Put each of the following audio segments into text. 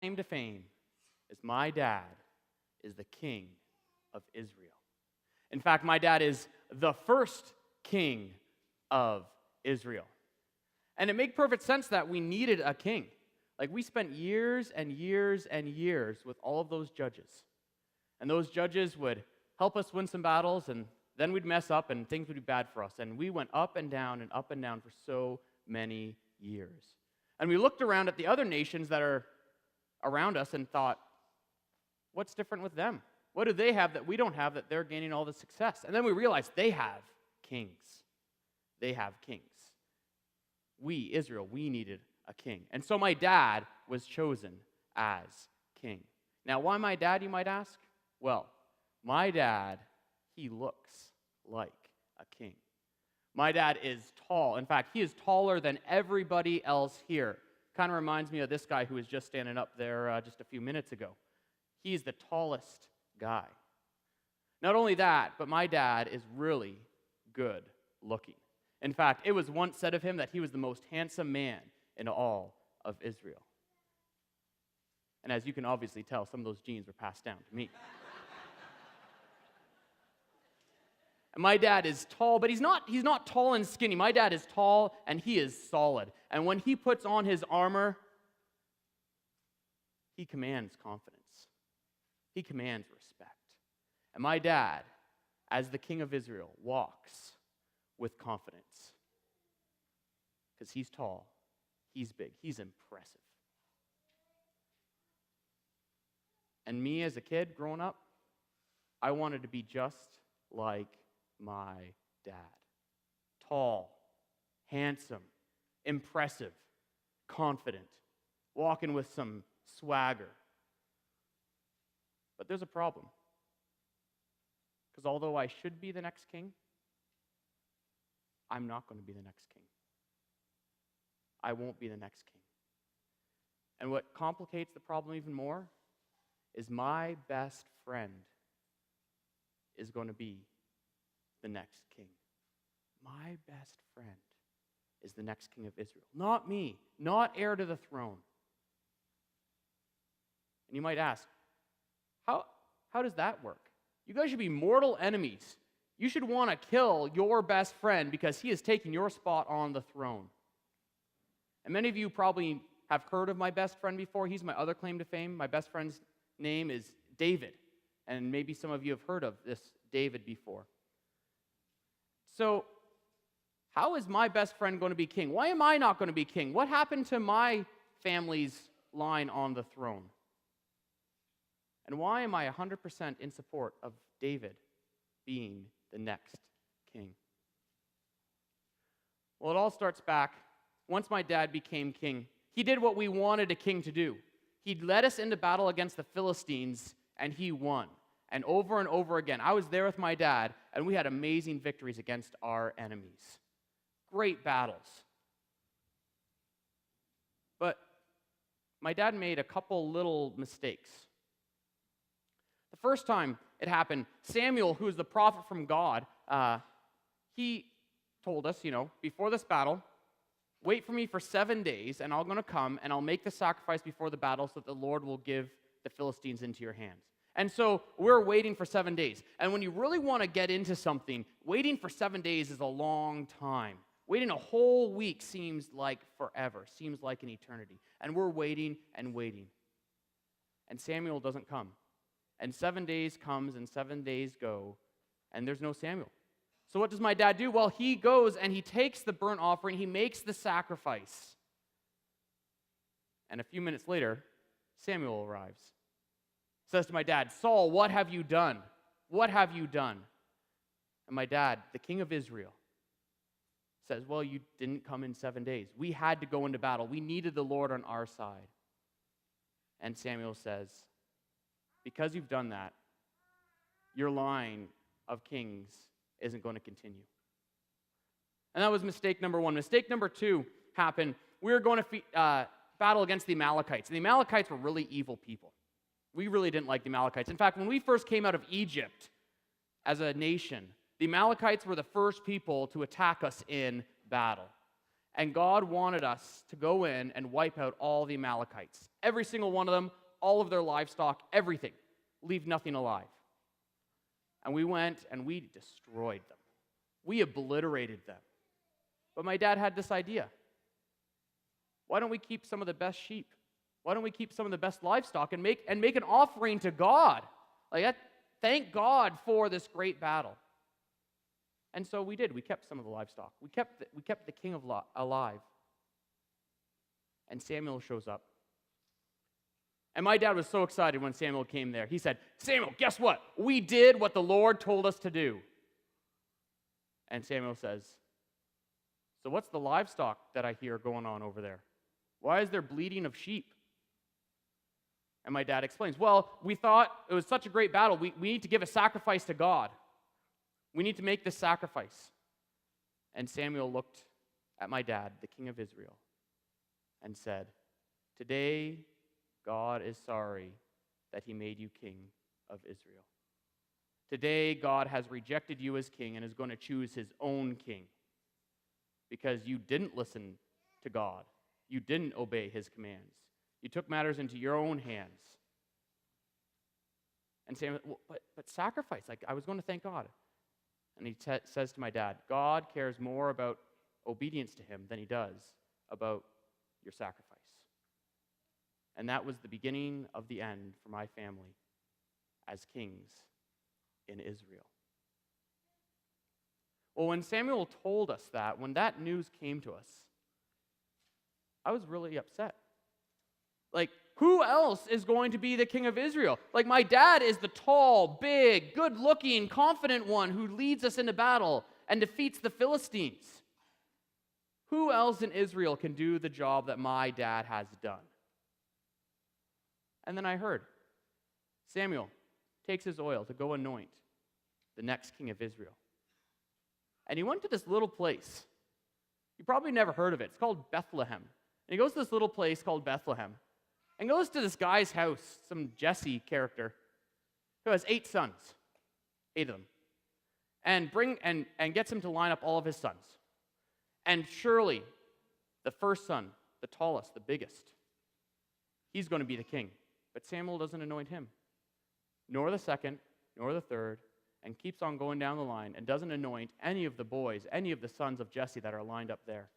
claim to fame is my dad is the king of Israel. In fact, my dad is the first king of Israel. And it made perfect sense that we needed a king. Like, we spent years and years and years with all of those judges. And those judges would help us win some battles, and then we'd mess up and things would be bad for us. And we went up and down for so many years. And we looked around at the other nations that are around us and thought, what's different with them? What do they have that we don't have that they're gaining all the success? And then we realized they have kings. They have kings. We, Israel, we needed a king. And so my dad was chosen as king. Now, why my dad, you might ask? Well, my dad, he looks like a king. My dad is tall. In fact, he is taller than everybody else here. Kind of reminds me of this guy who was just standing up there just a few minutes ago. He's the tallest guy. Not only that, but my dad is really good looking. In fact, it was once said of him that he was the most handsome man in all of Israel. And as you can obviously tell, some of those genes were passed down to me. And my dad is tall, but he's not tall and skinny. My dad is tall and he is solid. And when he puts on his armor, he commands confidence. He commands respect. And my dad, as the king of Israel, walks with confidence. Because he's tall, he's big, he's impressive. And me as a kid growing up, I wanted to be just like my dad. Tall, handsome, impressive, confident, walking with some swagger. But there's a problem. Because although I should be the next king, I'm not going to be the next king. I won't be the next king. And what complicates the problem even more is my best friend is going to be the next king. My best friend is the next king of Israel. Not me, not heir to the throne. And you might ask, how does that work? You guys should be mortal enemies. You should want to kill your best friend because he is taking your spot on the throne. And many of you probably have heard of my best friend before. He's my other claim to fame. My best friend's name is David. And maybe some of you have heard of this David before. So, how is my best friend going to be king? Why am I not going to be king? What happened to my family's line on the throne? And why am I 100% in support of David being the next king? Well, it all starts back. Once my dad became king, he did what we wanted a king to do. He led us into battle against the Philistines, and he won. And over again, I was there with my dad, and we had amazing victories against our enemies. Great battles. But my dad made a couple little mistakes. The first time it happened, Samuel, who is the prophet from God, he told us, before this battle, wait for me for 7 days, and I'm going to come, and I'll make the sacrifice before the battle so that the Lord will give the Philistines into your hands. And so we're waiting for 7 days. And when you really want to get into something, waiting for 7 days is a long time. Waiting a whole week seems like forever, seems like an eternity. And we're waiting and waiting. And Samuel doesn't come. And 7 days comes and 7 days go, and there's no Samuel. So what does my dad do? Well, he goes and he takes the burnt offering, he makes the sacrifice. And a few minutes later, Samuel arrives. Says to my dad, Saul, what have you done? What have you done? And my dad, the king of Israel, says, well, you didn't come in 7 days. We had to go into battle. We needed the Lord on our side. And Samuel says, because you've done that, your line of kings isn't going to continue. And that was mistake number one. Mistake number two happened. We were going to battle against the Amalekites. And the Amalekites were really evil people. We really didn't like the Amalekites. In fact, when we first came out of Egypt as a nation, the Amalekites were the first people to attack us in battle. And God wanted us to go in and wipe out all the Amalekites. Every single one of them, all of their livestock, everything. Leave nothing alive. And we went and we destroyed them. We obliterated them. But my dad had this idea. Why don't we keep some of the best sheep? Why don't we keep some of the best livestock and make an offering to God? Like that, thank God for this great battle. And so we did. We kept some of the livestock. We kept the king alive. And Samuel shows up. And my dad was so excited when Samuel came there. He said, "Samuel, guess what? We did what the Lord told us to do." And Samuel says, "So what's the livestock that I hear going on over there? Why is there bleating of sheep?" And my dad explains, "Well, we thought it was such a great battle. We need to give a sacrifice to God. We need to make this sacrifice." And Samuel looked at my dad, the king of Israel, and said, "Today, God is sorry that he made you king of Israel. Today, God has rejected you as king and is going to choose his own king because you didn't listen to God. You didn't obey his commands. You took matters into your own hands." And Samuel, but sacrifice, like I was going to thank God. And he says to my dad, "God cares more about obedience to him than he does about your sacrifice." And that was the beginning of the end for my family as kings in Israel. Well, when Samuel told us that, when that news came to us, I was really upset. Like, who else is going to be the king of Israel? Like, my dad is the tall, big, good-looking, confident one who leads us into battle and defeats the Philistines. Who else in Israel can do the job that my dad has done? And then I heard Samuel takes his oil to go anoint the next king of Israel. And he went to this little place. You probably never heard of it. It's called Bethlehem. And he goes to this little place called Bethlehem and goes to this guy's house, some Jesse character, who has 8 sons, 8 of them, and gets him to line up all of his sons. And surely, the first son, the tallest, the biggest, he's going to be the king. But Samuel doesn't anoint him, nor the second, nor the third, and keeps on going down the line and doesn't anoint any of the boys, any of the sons of Jesse that are lined up there.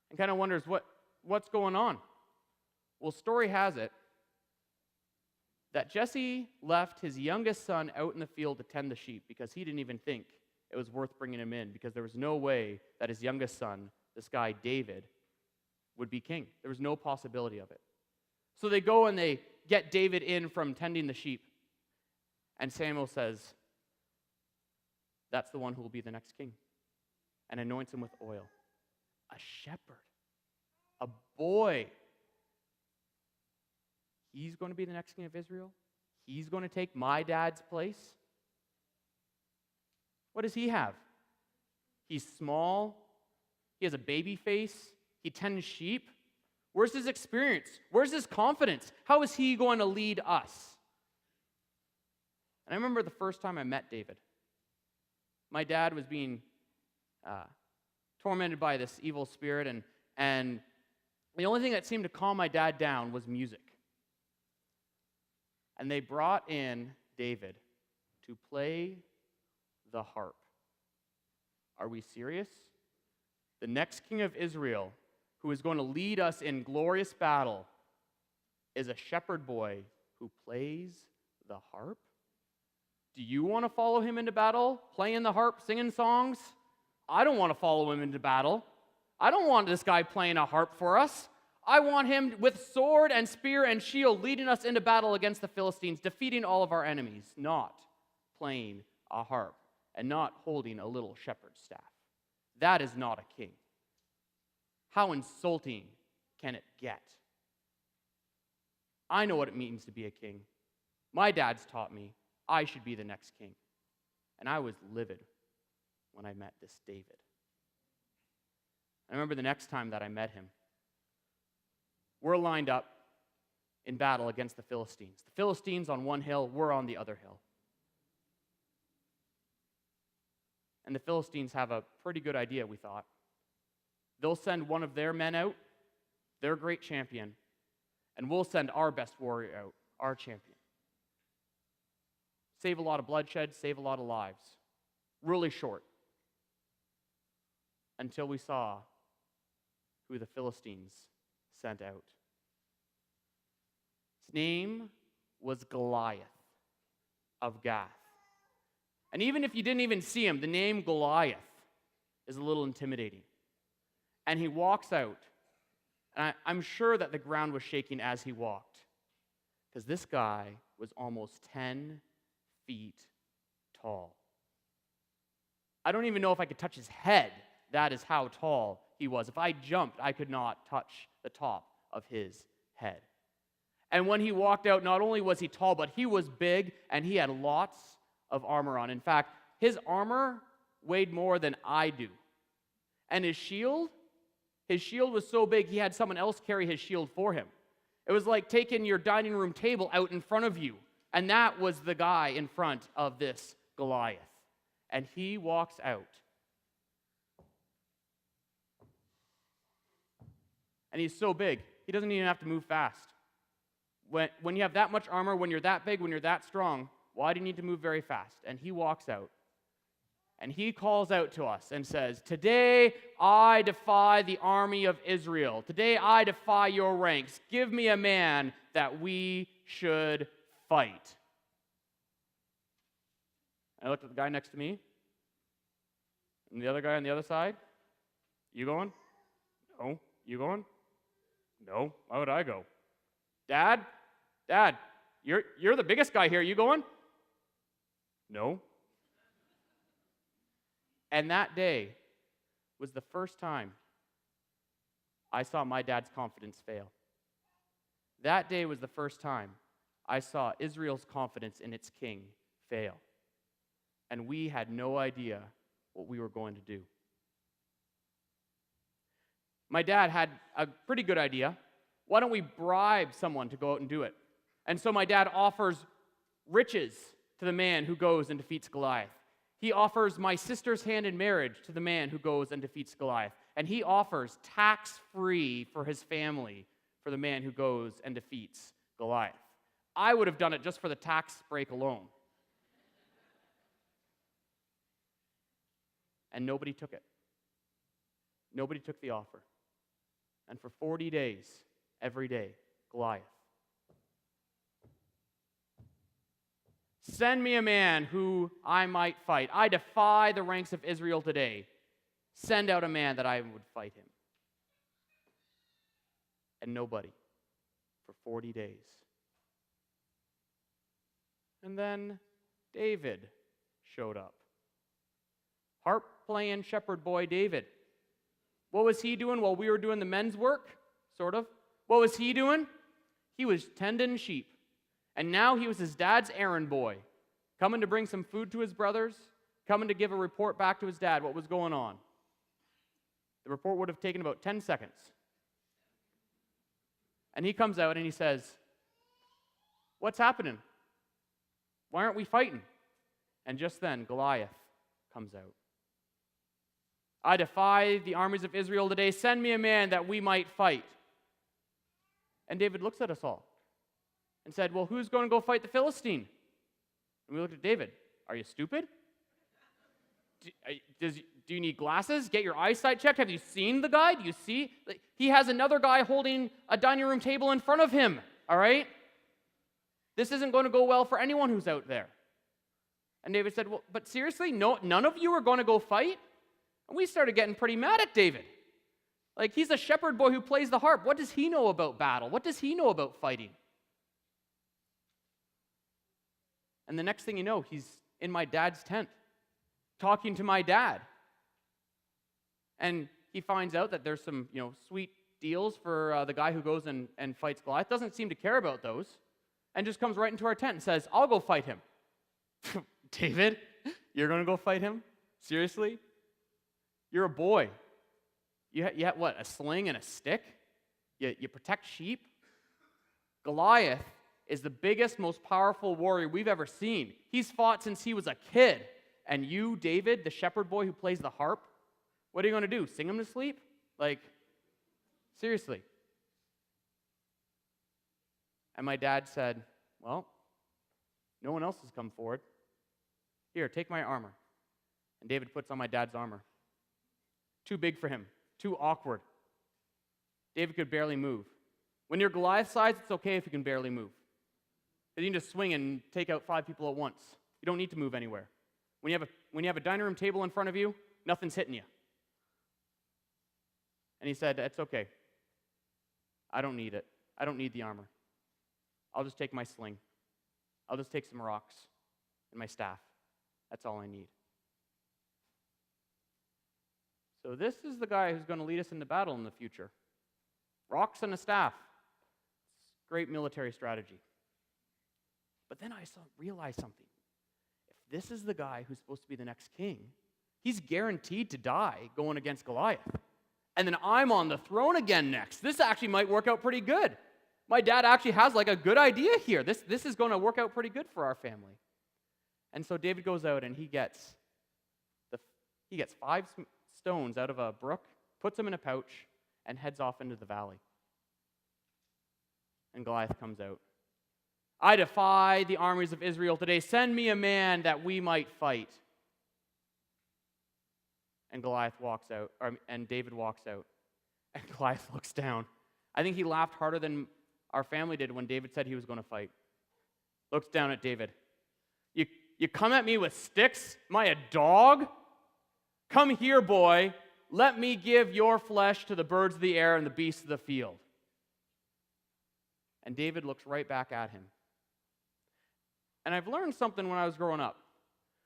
And kind of wonders what's going on. Well, story has it that Jesse left his youngest son out in the field to tend the sheep because he didn't even think it was worth bringing him in, because there was no way that his youngest son, this guy David, would be king. There was no possibility of it. So they go and they get David in from tending the sheep. And Samuel says, "That's the one who will be the next king," and anoints him with oil. A shepherd, a boy. He's going to be the next king of Israel? He's going to take my dad's place? What does he have? He's small. He has a baby face. He tends sheep. Where's his experience? Where's his confidence? How is he going to lead us? And I remember the first time I met David. My dad was being tormented by this evil spirit, and the only thing that seemed to calm my dad down was music. And they brought in David to play the harp. Are we serious? The next king of Israel, who is going to lead us in glorious battle, is a shepherd boy who plays the harp? Do you want to follow him into battle, playing the harp, singing songs? I don't want to follow him into battle. I don't want this guy playing a harp for us. I want him with sword and spear and shield leading us into battle against the Philistines, defeating all of our enemies, not playing a harp and not holding a little shepherd's staff. That is not a king. How insulting can it get? I know what it means to be a king. My dad's taught me I should be the next king. And I was livid when I met this David. I remember the next time that I met him, we're lined up in battle against the Philistines. The Philistines on one hill, we're on the other hill. And the Philistines have a pretty good idea, we thought. They'll send one of their men out, their great champion, and we'll send our best warrior out, our champion. Save a lot of bloodshed, save a lot of lives. Really short. Until we saw who the Philistines sent out. His name was Goliath of Gath. And even if you didn't even see him, the name Goliath is a little intimidating. And he walks out, and I'm sure that the ground was shaking as he walked, because this guy was almost 10 feet tall. I don't even know if I could touch his head. That is how tall he was. If I jumped, I could not touch the top of his head. And when he walked out, not only was he tall, but he was big, and he had lots of armor on. In fact, his armor weighed more than I do. And his shield was so big, he had someone else carry his shield for him. It was like taking your dining room table out in front of you. And that was the guy in front of this Goliath. And he walks out. And he's so big, he doesn't even have to move fast. When you have that much armor, when you're that big, when you're that strong, why do you need to move very fast? And he walks out. And he calls out to us and says, "Today I defy the army of Israel. Today I defy your ranks. Give me a man that we should fight." I looked at the guy next to me, and the other guy on the other side. "You going?" "No." "You going?" "No. Why would I go?" Dad, you're the biggest guy here. You going?" "No." And that day was the first time I saw my dad's confidence fail. That day was the first time I saw Israel's confidence in its king fail. And we had no idea what we were going to do. My dad had a pretty good idea. Why don't we bribe someone to go out and do it? And so my dad offers riches to the man who goes and defeats Goliath. He offers my sister's hand in marriage to the man who goes and defeats Goliath. And he offers tax-free for his family for the man who goes and defeats Goliath. I would have done it just for the tax break alone. And nobody took it. Nobody took the offer. And for 40 days, every day, Goliath. "Send me a man who I might fight. I defy the ranks of Israel today. Send out a man that I would fight him." And nobody for 40 days. And then David showed up. Harp-playing shepherd boy David. What was he doing while we were doing the men's work? Sort of. What was he doing? He was tending sheep. And now he was his dad's errand boy, coming to bring some food to his brothers, coming to give a report back to his dad what was going on. The report would have taken about 10 seconds. And he comes out and he says, "What's happening? Why aren't we fighting?" And just then, Goliath comes out. "I defy the armies of Israel today. Send me a man that we might fight." And David looks at us all and said, "Well, who's going to go fight the Philistine?" And we looked at David. "Are you stupid? Do you need glasses? Get your eyesight checked? Have you seen the guy? Do you see? He has another guy holding a dining room table in front of him, all right? This isn't going to go well for anyone who's out there." And David said, "Well, but seriously, no, none of you are going to go fight?" And we started getting pretty mad at David. Like, he's a shepherd boy who plays the harp. What does he know about battle? What does he know about fighting? And the next thing you know, he's in my dad's tent, talking to my dad. And he finds out that there's some, sweet deals for the guy who goes and fights Goliath. Doesn't seem to care about those. And just comes right into our tent and says, "I'll go fight him." David, you're going to go fight him? Seriously? You're a boy. You have what, a sling and a stick? You protect sheep? Goliath is the biggest, most powerful warrior we've ever seen. He's fought since he was a kid. And you, David, the shepherd boy who plays the harp, what are you going to do? Sing him to sleep? Like, seriously. And my dad said, well, no one else has come forward. Here, take my armor. And David puts on my dad's armor. Too big for him. Too awkward. David could barely move. When you're Goliath size, it's okay if you can barely move. You can just swing and take out 5 people at once. You don't need to move anywhere. When you have a dining room table in front of you, nothing's hitting you. And he said, it's okay. I don't need it. I don't need the armor. I'll just take my sling. I'll just take some rocks and my staff. That's all I need. So this is the guy who's going to lead us into battle in the future. Rocks and a staff. It's great military strategy. But then I realized something. If this is the guy who's supposed to be the next king, he's guaranteed to die going against Goliath. And then I'm on the throne again next. This actually might work out pretty good. My dad actually has like a good idea here. This is going to work out pretty good for our family. And so David goes out and he gets 5 stones out of a brook, puts them in a pouch, and heads off into the valley. And Goliath comes out. I defy the armies of Israel today. Send me a man that we might fight. And Goliath walks out, and David walks out. And Goliath looks down. I think he laughed harder than our family did when David said he was going to fight. Looks down at David. You come at me with sticks? Am I a dog? Come here, boy. Let me give your flesh to the birds of the air and the beasts of the field. And David looks right back at him. And I've learned something when I was growing up.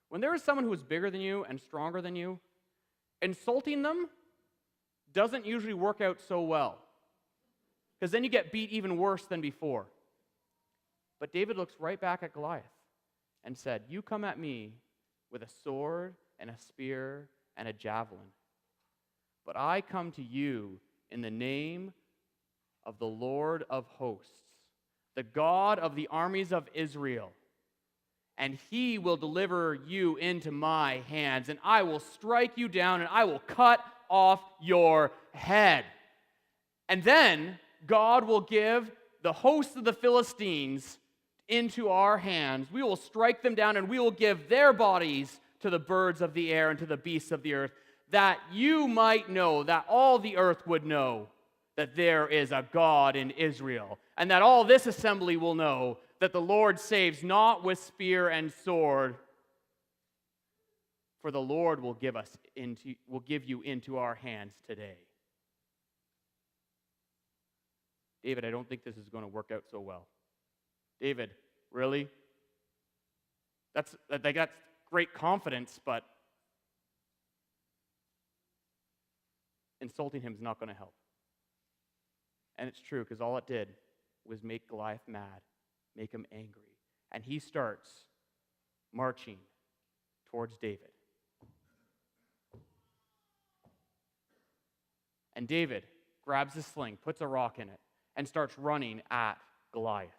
When there is someone who is bigger than you and stronger than you, insulting them doesn't usually work out so well. Because then you get beat even worse than before. But David looks right back at Goliath and said, you come at me with a sword and a spear and a javelin. But I come to you in the name of the Lord of hosts, the God of the armies of Israel. And he will deliver you into my hands, and I will strike you down, and I will cut off your head. And then God will give the host of the Philistines into our hands. We will strike them down, and we will give their bodies to the birds of the air and to the beasts of the earth, that you might know, that all the earth would know that there is a God in Israel, and that all this assembly will know that the Lord saves not with spear and sword, for the Lord will give you into our hands today. David, I don't think this is going to work out so well. David, really? That's great confidence, but insulting him is not going to help. And it's true, because all it did was make Goliath mad, make him angry. And he starts marching towards David. And David grabs his sling, puts a rock in it, and starts running at Goliath.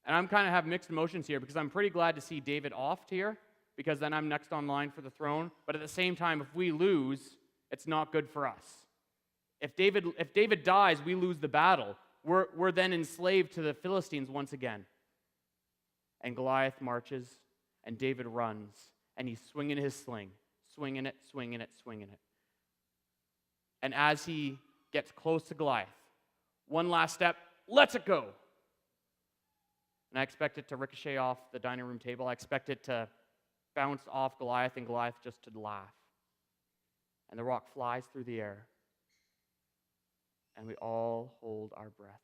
And I'm kind of have mixed emotions here, because I'm pretty glad to see David off here, because then I'm next on line for the throne. But at the same time, if we lose, it's not good for us. If David dies, we lose the battle. We're then enslaved to the Philistines once again. And Goliath marches, and David runs, and he's swinging his sling, swinging it, swinging it, swinging it. And as he gets close to Goliath, one last step, lets it go. And I expect it to ricochet off the dining room table. I expect it to bounce off Goliath, and Goliath just to laugh. And the rock flies through the air. And we all hold our breath.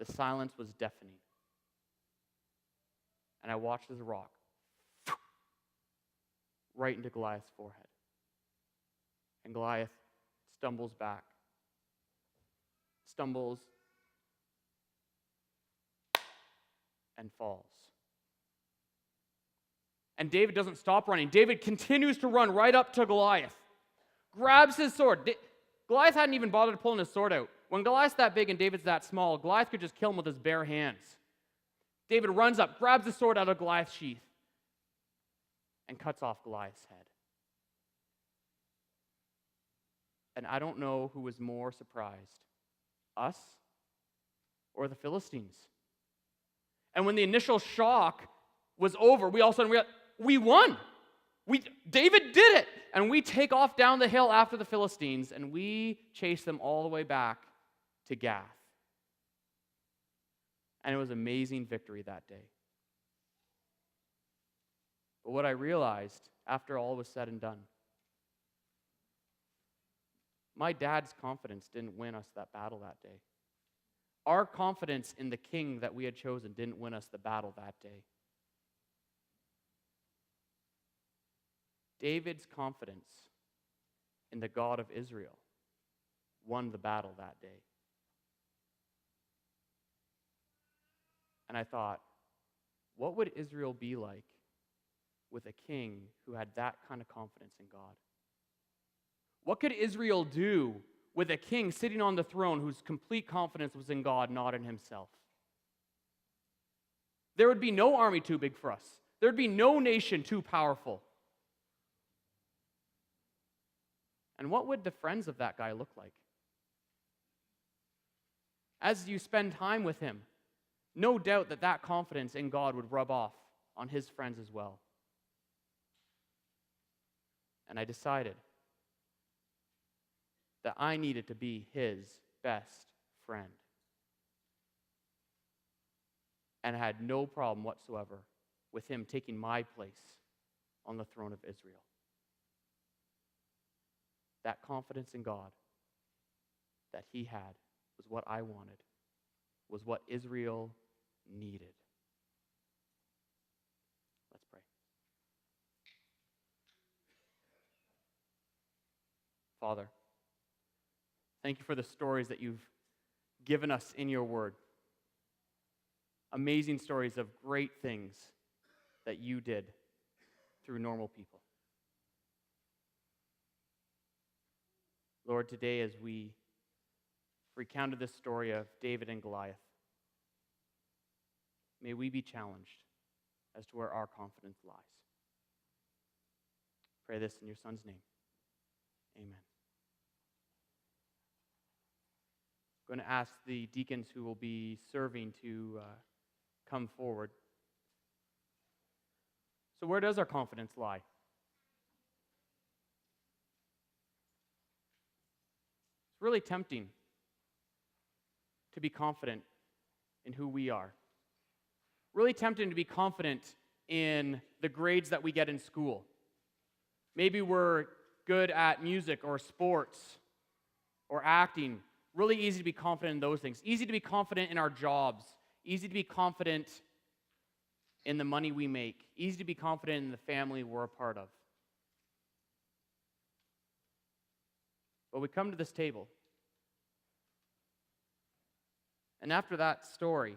The silence was deafening. And I watched this rock right into Goliath's forehead. And Goliath stumbles back, stumbles, and falls. And David doesn't stop running. David continues to run right up to Goliath, grabs his sword. Goliath hadn't even bothered pulling his sword out. When Goliath's that big and David's that small, Goliath could just kill him with his bare hands. David runs up, grabs the sword out of Goliath's sheath, and cuts off Goliath's head. And I don't know who was more surprised, us or the Philistines. And when the initial shock was over, we all of a sudden realized, we won. David did it. And we take off down the hill after the Philistines, and we chase them all the way back to Gath. And it was an amazing victory that day. But what I realized after all was said and done, my dad's confidence didn't win us that battle that day. Our confidence in the king that we had chosen didn't win us the battle that day. David's confidence in the God of Israel won the battle that day. And I thought, what would Israel be like with a king who had that kind of confidence in God? What could Israel do with a king sitting on the throne whose complete confidence was in God, not in himself? There would be no army too big for us. There would be no nation too powerful. And what would the friends of that guy look like? As you spend time with him, no doubt that confidence in God would rub off on his friends as well. And I decided that I needed to be his best friend. And I had no problem whatsoever with him taking my place on the throne of Israel. That confidence in God that he had was what I wanted, was what Israel needed. Let's pray. Father, thank you for the stories that you've given us in your word. Amazing stories of great things that you did through normal people. Lord, today as we recounted this story of David and Goliath, may we be challenged as to where our confidence lies. Pray this in your Son's name. Amen. I'm going to ask the deacons who will be serving to come forward. So where does our confidence lie? It's really tempting to be confident in who we are. Really tempting to be confident in the grades that we get in school. Maybe we're good at music or sports or acting. Really easy to be confident in those things. Easy to be confident in our jobs. Easy to be confident in the money we make. Easy to be confident in the family we're a part of. But we come to this table. And after that story,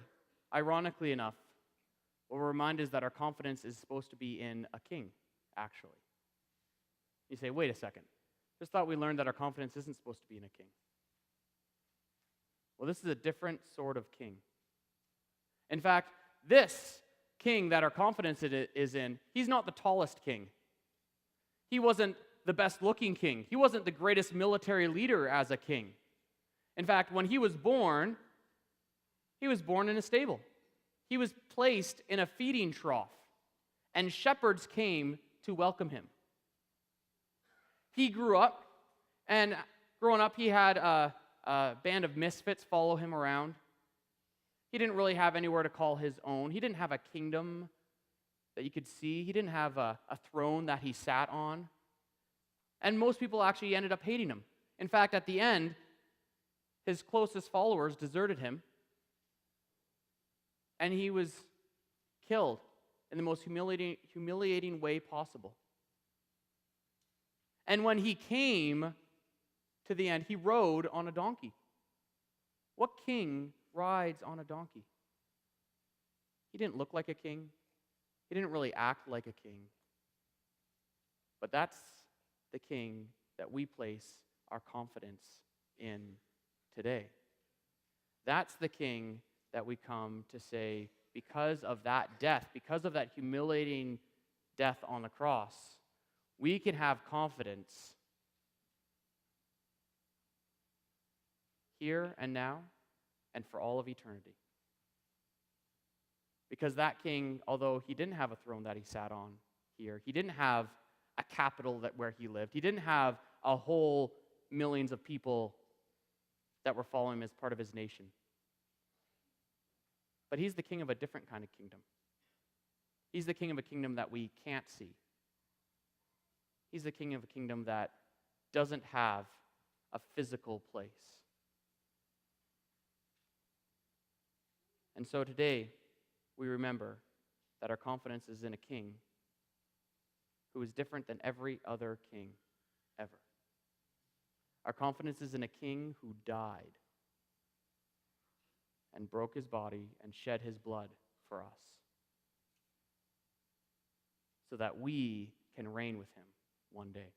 ironically enough, what we're reminded is that our confidence is supposed to be in a king, actually. You say, wait a second. Just thought we learned that our confidence isn't supposed to be in a king. Well, this is a different sort of king. In fact, this king that our confidence is in, he's not the tallest king. He wasn't the best-looking king. He wasn't the greatest military leader as a king. In fact, when he was born in a stable. He was placed in a feeding trough, and shepherds came to welcome him. He grew up, and growing up, he had a band of misfits follow him around. He didn't really have anywhere to call his own. He didn't have a kingdom that you could see. He didn't have a throne that he sat on. And most people actually ended up hating him. In fact, at the end, his closest followers deserted him, and he was killed in the most humiliating way possible. And when he came to the end, he rode on a donkey. What king rides on a donkey? He didn't look like a king. He didn't really act like a king. But that's the king that we place our confidence in today. That's the king that we come to say, because of that death, because of that humiliating death on the cross, we can have confidence here and now, and for all of eternity. Because that king, although he didn't have a throne that he sat on here, he didn't have a capital where he lived, he didn't have a whole millions of people that were following him as part of his nation. But he's the king of a different kind of kingdom. He's the king of a kingdom that we can't see. He's the king of a kingdom that doesn't have a physical place. And so today, we remember that our confidence is in a king who is different than every other king ever. Our confidence is in a king who died and broke his body and shed his blood for us so that we can reign with him one day.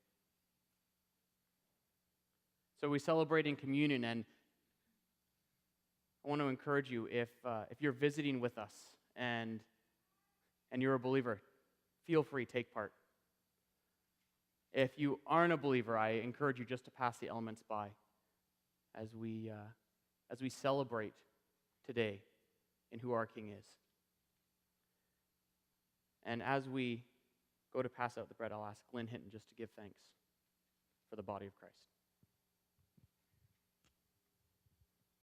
So we celebrate in communion, and I want to encourage you, if you're visiting with us and you're a believer, feel free, take part. If you aren't a believer, I encourage you just to pass the elements by as we celebrate today in who our King is. And as we go to pass out the bread, I'll ask Glenn Hinton just to give thanks for the body of Christ.